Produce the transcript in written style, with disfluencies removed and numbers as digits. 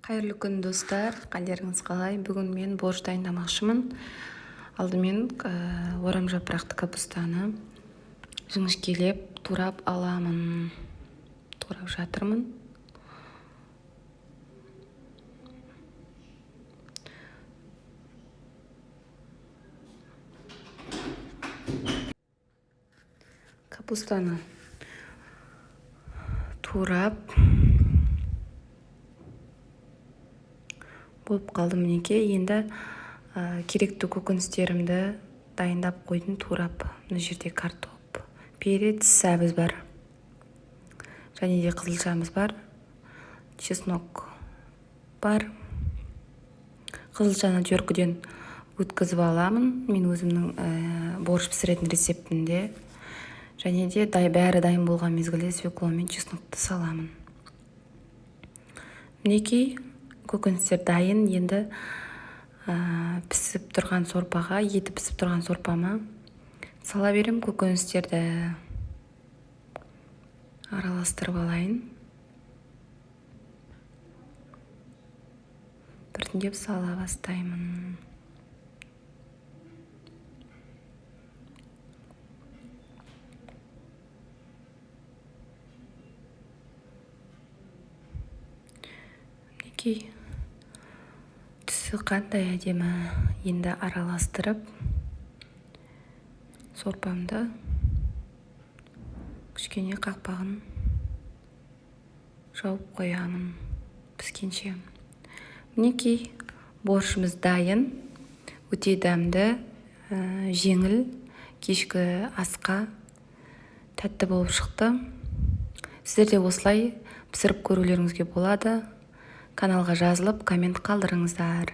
Қайырлы күн достар, қалдеріңіз қалай? Бүгін мен борщ дайындамақшымын. Алдымен орам жапырақты капустаны жіңішкелеп турап аламын. Турап жатырмын. Капустаны турап болып қалды мінеке. Енді керекті көкөністерімді дайындап қойдым турап. Мына жерде картоп, перец, сәбіз бар. Және де қызылшамыз бар. Чеснок бар. Қызылшаны жөркіден өткізіп аламын. Мен өзімнің борщ пісіретін рецептінде. Және де бәрі дайын болған мезгілде свекло мен чеснокты саламын. Мінекей көкөністер дайын. Енді пісіп тұрған сорпаға, еті пісіп тұрған сорпама сала берем. Көкөністерді араластырып алайын. Біртіндеп сала бастаймын. Мінекей түсі қандай әдемі. Енді араластырып сорпамды кішкене қақпағын жауып қоямын піскенше. Мінекей борщымыз дайын. Өте дәмді, жеңіл, кешкі асқа тәтті болып шықты. Сіздер де осылай пісіріп көрулеріңізге болады. Каналға жазылып, коммент қалдырыңыздар.